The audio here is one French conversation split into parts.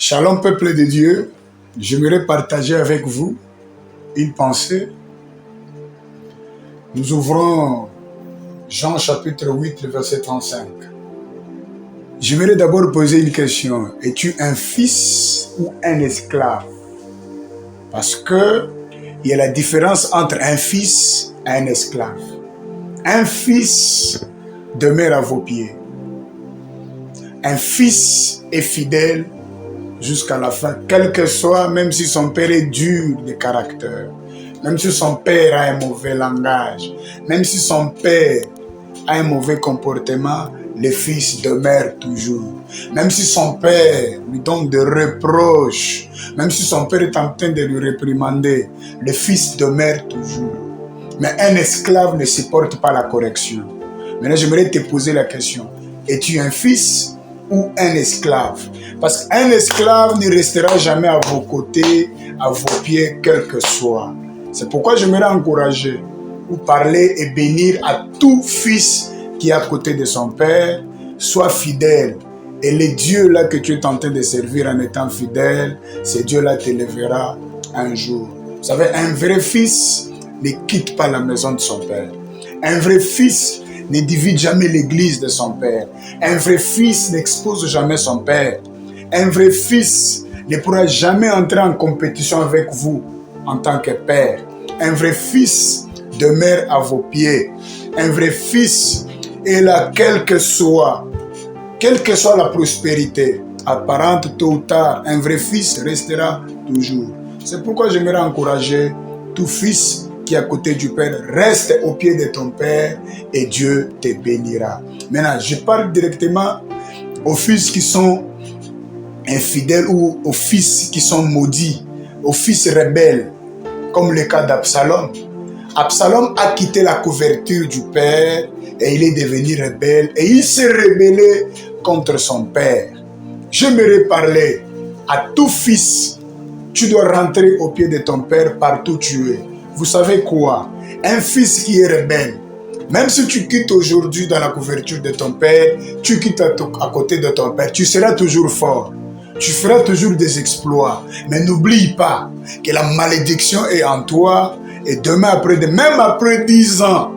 Shalom peuple de Dieu, j'aimerais partager avec vous une pensée. Nous ouvrons Jean chapitre 8, le verset 35. J'aimerais d'abord poser une question. Es-tu un fils ou un esclave? Parce que il y a la différence entre un fils et un esclave. Un fils demeure à vos pieds. Un fils est fidèle jusqu'à la fin, quel que soit, même si son père est dur de caractère, même si son père a un mauvais langage, même si son père a un mauvais comportement, le fils demeure toujours. Même si son père lui donne des reproches, même si son père est en train de lui réprimander, le fils demeure toujours. Mais un esclave ne supporte pas la correction. Maintenant, j'aimerais te poser la question. Es-tu un fils ou un esclave? Parce qu'un esclave ne restera jamais à vos côtés, à vos pieds, quel que soit. C'est pourquoi j'aimerais encourager ou parler et bénir à tout fils qui est à côté de son père. Sois fidèle. Et le Dieu-là que tu es en train de servir en étant fidèle, ce Dieu-là t'élèvera un jour. Vous savez, un vrai fils ne quitte pas la maison de son père. Un vrai fils ne divise jamais l'église de son père. Un vrai fils n'expose jamais son père. Un vrai fils ne pourra jamais entrer en compétition avec vous en tant que père. Un vrai fils demeure à vos pieds. Un vrai fils est là, quelle que soit la prospérité apparente tôt ou tard, un vrai fils restera toujours. C'est pourquoi j'aimerais encourager tout fils qui est à côté du Père, reste au pied de ton Père et Dieu te bénira. Maintenant, je parle directement aux fils qui sont infidèles ou aux fils qui sont maudits, aux fils rebelles, comme le cas d'Absalom. Absalom a quitté la couverture du Père et il est devenu rebelle et il s'est rebellé contre son Père. J'aimerais parler à tout fils. Tu dois rentrer au pied de ton Père partout où tu es. Vous savez quoi? Un fils qui est rebelle, même si tu quittes aujourd'hui dans la couverture de ton Père, tu quittes à côté de ton Père, tu seras toujours fort. Tu feras toujours des exploits. Mais n'oublie pas que la malédiction est en toi et demain, même après 10 ans,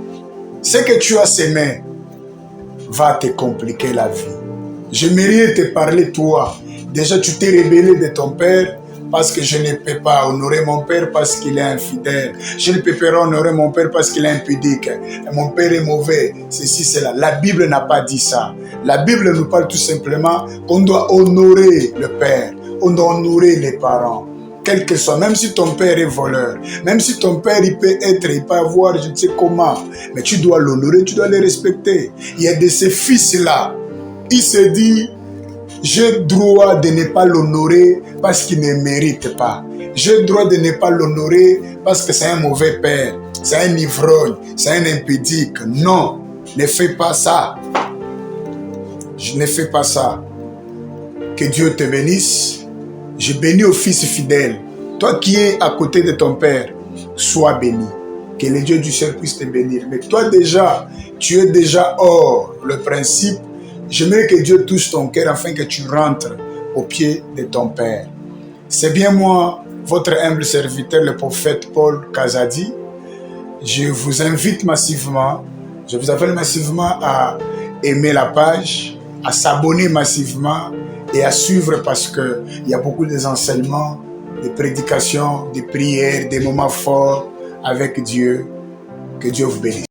ce que tu as semé va te compliquer la vie. J'aimerais te parler toi. Déjà, tu t'es rebellé de ton Père parce que je ne peux pas honorer mon père parce qu'il est infidèle. Je ne peux pas honorer mon père parce qu'il est impudique. Mon père est mauvais. Ceci, cela. La Bible n'a pas dit ça. La Bible nous parle tout simplement qu'on doit honorer le père. On doit honorer les parents. Quel que soit, même si ton père est voleur, même si ton père il peut avoir je ne sais comment, mais tu dois l'honorer, tu dois le respecter. Il y a de ces fils-là, il se dit, j'ai droit de ne pas l'honorer parce qu'il ne mérite pas. J'ai droit de ne pas l'honorer parce que c'est un mauvais père, c'est un ivrogne, c'est un impudique. Non, ne fais pas ça. Je ne fais pas ça. Que Dieu te bénisse. Je bénis au fils fidèle. Toi qui es à côté de ton père, sois béni. Que le Dieu du ciel puisse te bénir. Mais toi déjà, tu es déjà hors le principe. J'aimerais que Dieu touche ton cœur afin que tu rentres au pied de ton Père. C'est bien moi, votre humble serviteur, le prophète Paul Kazadi. Je vous invite massivement, je vous appelle massivement à aimer la page, à s'abonner massivement et à suivre parce qu'il y a beaucoup d'enseignements, de prédications, de prières, des moments forts avec Dieu. Que Dieu vous bénisse.